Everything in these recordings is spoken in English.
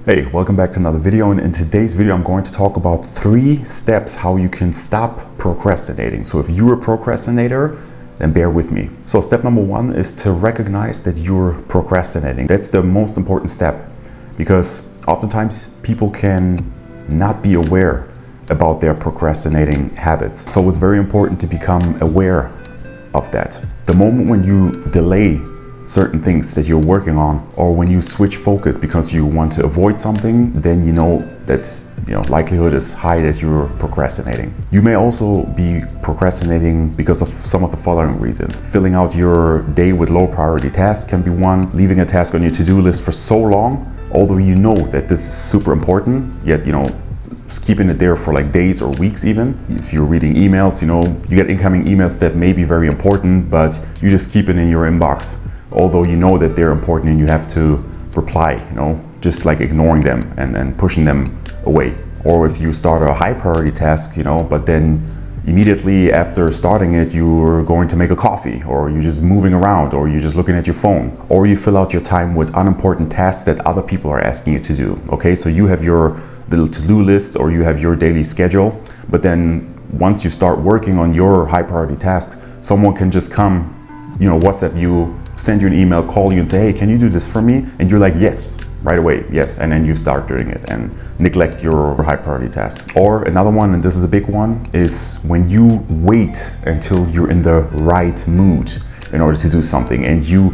Hey, welcome back to another video, and in today's video I'm going to talk about 3 steps how you can stop procrastinating. So if you're a procrastinator, then bear with me. So step number 1 is to recognize that you're procrastinating. That's the most important step, because oftentimes people can not be aware about their procrastinating habits. So it's very important to become aware of that. The moment when you delay certain things that you're working on, or when you switch focus because you want to avoid something, then you know that likelihood is high that you're procrastinating. You may also be procrastinating because of some of the following reasons. Filling out your day with low priority tasks can be one. Leaving a task on your to-do list for so long, although you know that this is super important, yet just keeping it there for like days or weeks even. If you're reading emails, you get incoming emails that may be very important, but you just keep it in your inbox, although you know that they're important and you have to reply, just like ignoring them and pushing them away. Or if you start a high priority task, but then immediately after starting it, you're going to make a coffee, or you're just moving around, or you're just looking at your phone, or you fill out your time with unimportant tasks that other people are asking you to do. Okay, so you have your little to-do list, or you have your daily schedule, but then once you start working on your high priority task, someone can just come, WhatsApp you, send you an email, call you and say, hey, can you do this for me? And you're like, yes, right away, yes. And then you start doing it and neglect your high priority tasks. Or another one, and this is a big one, is when you wait until you're in the right mood in order to do something, and you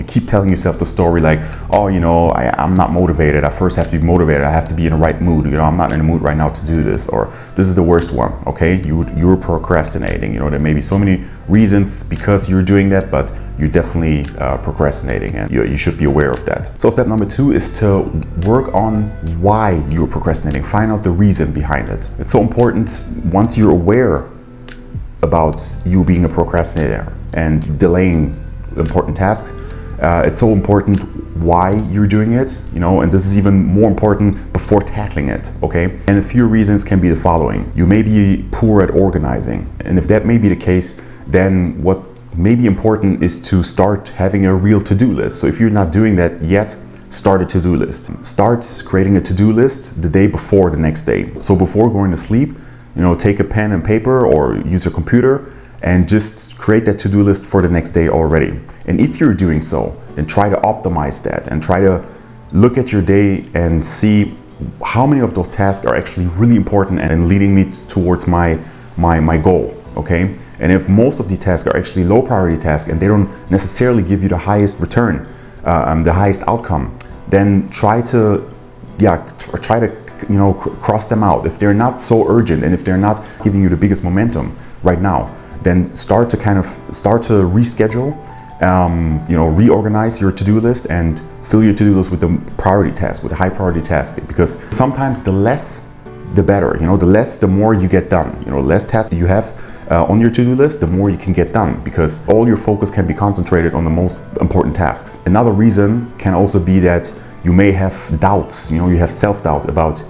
keep telling yourself the story like, oh, I'm not motivated. I first have to be motivated. I have to be in the right mood. I'm not in the mood right now to do this, or this is the worst one. Okay, you're procrastinating. There may be so many reasons because you're doing that, but you're definitely procrastinating, and you should be aware of that. So step number 2 is to work on why you're procrastinating. Find out the reason behind it. It's so important once you're aware about you being a procrastinator and delaying important tasks. It's so important why you're doing it, and this is even more important before tackling it, okay? And a few reasons can be the following. You may be poor at organizing, and if that may be the case, then what may be important is to start having a real to-do list. So if you're not doing that yet, start a to-do list. Start creating a to-do list the day before the next day. So before going to sleep, take a pen and paper or use your computer and just create that to-do list for the next day already. And if you're doing so, then try to optimize that and try to look at your day and see how many of those tasks are actually really important and leading me towards my goal, okay? And if most of these tasks are actually low priority tasks and they don't necessarily give you the highest return, the highest outcome, then try to cross them out. If they're not so urgent and if they're not giving you the biggest momentum right now, then start to reschedule, reorganize your to-do list and fill your to-do list with the priority task, with the high priority task. Because sometimes the less, the better. The more you get done. Less tasks you have on your to-do list, the more you can get done, because all your focus can be concentrated on the most important tasks. Another reason can also be that you may have doubts. You have self-doubt about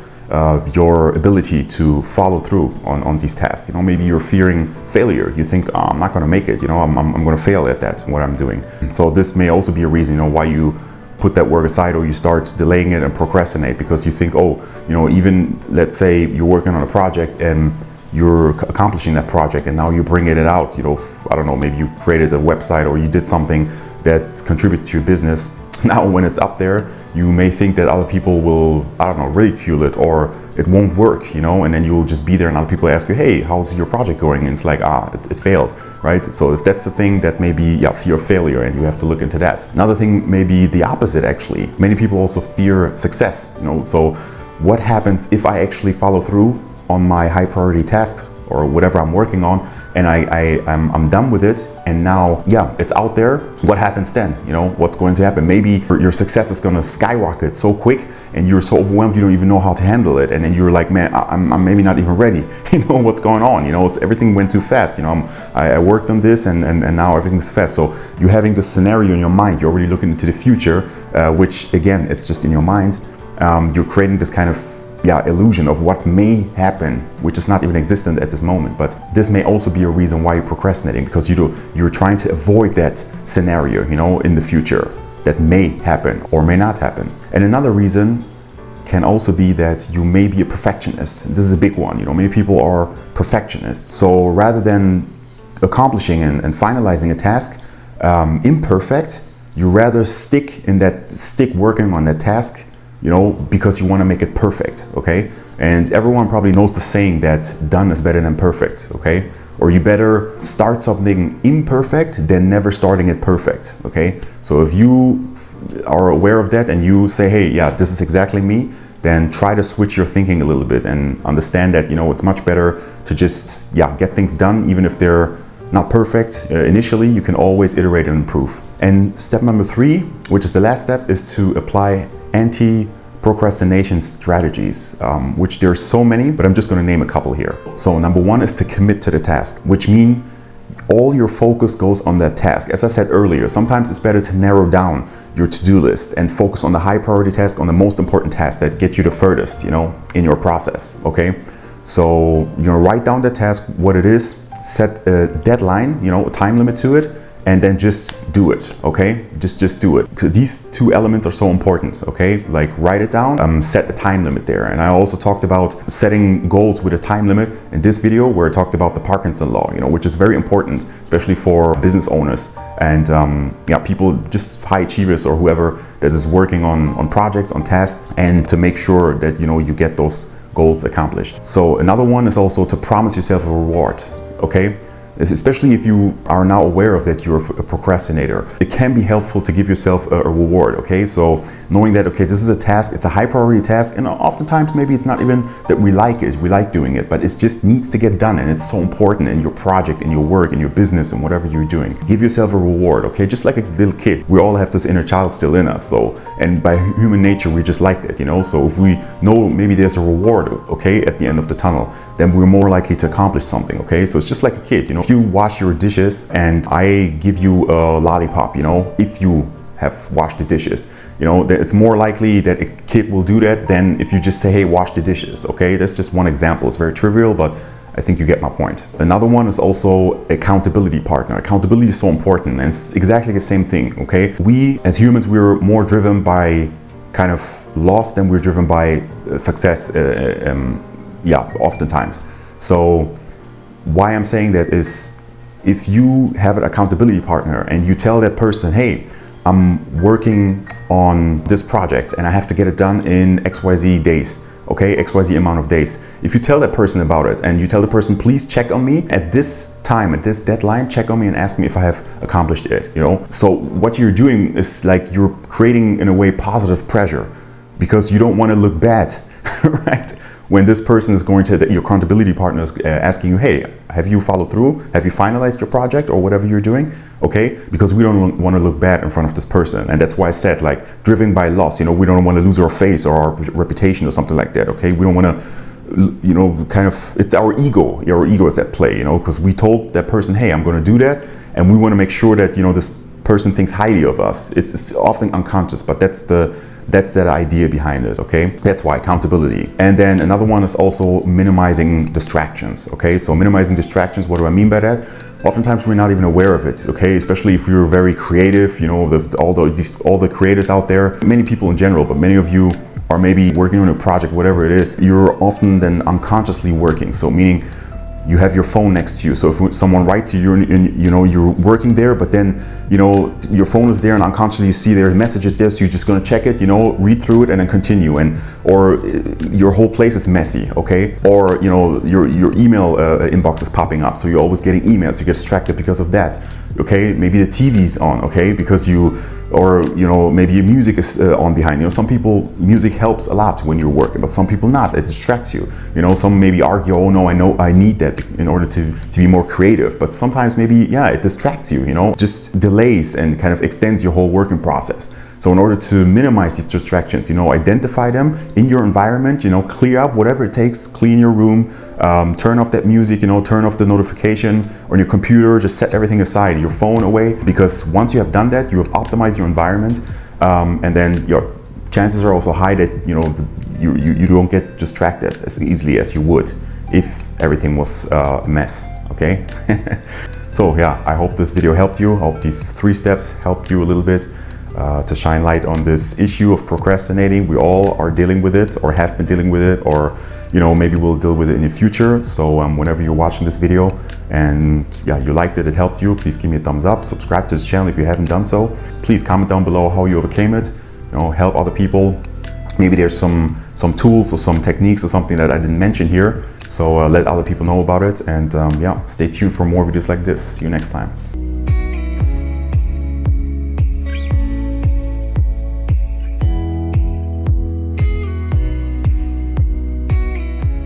your ability to follow through on these tasks. Maybe you're fearing failure. You think, oh, I'm not going to make it. I'm going to fail at that, what I'm doing. So this may also be a reason, why you put that work aside, or you start delaying it and procrastinate, because you think, even let's say you're working on a project and you're accomplishing that project, and now you're bringing it out. I don't know, maybe you created a website or you did something that contributes to your business. Now when it's up there, you may think that other people will, ridicule it, or it won't work, and then you'll just be there and other people ask you, hey, how's your project going? And it's like, it failed, right? So if that's the thing, that may be fear of failure, and you have to look into that. Another thing may be the opposite, actually. Many people also fear success, so what happens if I actually follow through on my high priority task or whatever I'm working on, and I'm done with it, and now it's out there? What happens then? What's going to happen? Maybe your success is going to skyrocket so quick and you're so overwhelmed you don't even know how to handle it, and then you're like, man, I'm maybe not even ready. What's going on? So everything went too fast. I worked on this and now everything's fast. So you're having this scenario in your mind. You're already looking into the future, which again, it's just in your mind. You're creating this kind of illusion of what may happen, which is not even existent at this moment. But this may also be a reason why you're procrastinating, because you're trying to avoid that scenario, in the future that may happen or may not happen. And another reason can also be that you may be a perfectionist. This is a big one. Many people are perfectionists. So rather than accomplishing and finalizing a task imperfect, you rather stick working on that task, because you want to make it perfect, okay? And everyone probably knows the saying that done is better than perfect, okay? Or you better start something imperfect than never starting it perfect, okay? So if you are aware of that and you say, hey, yeah, this is exactly me, then try to switch your thinking a little bit and understand that, it's much better to just, get things done, even if they're not perfect initially. You can always iterate and improve. And step number 3, which is the last step, is to apply anti-procrastination strategies, which there's so many, but I'm just going to name a couple here. So number 1 is to commit to the task, which means all your focus goes on that task. As I said earlier, sometimes it's better to narrow down your to-do list and focus on the high priority task, on the most important task that get you the furthest, in your process, okay? So, write down the task, what it is, set a deadline, a time limit to it, and then just do it, okay? Just do it. So these 2 elements are so important, okay? Like write it down, set a time limit there. And I also talked about setting goals with a time limit in this video, where I talked about the Parkinson law, which is very important, especially for business owners and people, just high achievers or whoever that is working on projects, on tasks, and to make sure that, you get those goals accomplished. So another one is also to promise yourself a reward, okay? Especially if you are now aware of that you're a procrastinator, it can be helpful to give yourself a reward, okay? So knowing that, okay, this is a task, it's a high priority task, and oftentimes maybe it's not even that we like doing it, but it just needs to get done, and it's so important in your project, in your work, in your business, and whatever you're doing. Give yourself a reward, okay? Just like a little kid, we all have this inner child still in us, and by human nature, we just like that, So if we know maybe there's a reward, okay, at the end of the tunnel, then we're more likely to accomplish something, okay? So it's just like a kid, If you wash your dishes and I give you a lollipop, if you have washed the dishes, that it's more likely that a kid will do that than if you just say, hey, wash the dishes, okay? That's just one example. It's very trivial, but I think you get my point. Another one is also accountability partner. Accountability is so important, and it's exactly the same thing, okay? We, as humans, we're more driven by kind of loss than we're driven by success, oftentimes. So why I'm saying that is, if you have an accountability partner and you tell that person, hey, I'm working on this project and I have to get it done in XYZ days, okay, XYZ amount of days. If you tell that person about it and you tell the person, please check on me at this time, at this deadline, check on me and ask me if I have accomplished it, So what you're doing is like you're creating, in a way, positive pressure, because you don't want to look bad, right? When this person is your accountability partner is asking you, hey, have you followed through? Have you finalized your project or whatever you're doing? Okay, because we don't want to look bad in front of this person. And that's why I said, like, driven by loss, we don't want to lose our face or our reputation or something like that, okay? We don't want to, it's our ego is at play, because we told that person, hey, I'm going to do that. And we want to make sure that, this person thinks highly of us. It's often unconscious, but that's that idea behind it, okay? That's why accountability. And then another one is also minimizing distractions, okay? So minimizing distractions, what do I mean by that? Oftentimes we're not even aware of it, okay? Especially if you're very creative, all the creators out there, many people in general, but many of you are maybe working on a project, whatever it is, you're often then unconsciously working. So meaning you have your phone next to you. So if someone writes you, you're working there, but then, your phone is there and unconsciously you see their messages there. So you're just going to check it, read through it and then continue. Or your whole place is messy, okay? Or, your email inbox is popping up. So you're always getting emails. You get distracted because of that. Okay, maybe the TV's on, okay, because maybe music is on behind. Some people, music helps a lot when you're working, but some people not. It distracts you. Some maybe argue, oh no, I need that in order to be more creative. But sometimes maybe, it distracts you, just delays and kind of extends your whole working process. So in order to minimize these distractions, identify them in your environment, clear up whatever it takes, clean your room, turn off that music, turn off the notification on your computer, just set everything aside, your phone away, because once you have done that, you have optimized your environment, and then your chances are also high that, you don't get distracted as easily as you would if everything was a mess, okay? So yeah, I hope this video helped you. I hope these 3 steps helped you a little bit. to shine light on this issue of procrastinating. We all are dealing with it, or have been dealing with it, or maybe we'll deal with it in the future. So whenever you're watching this video and you liked it, it helped you, please give me a thumbs up, subscribe to this channel if you haven't done so. Please comment down below how you overcame it, help other people. Maybe there's some tools or some techniques or something that I didn't mention here. So let other people know about it, and stay tuned for more videos like this. See you next time.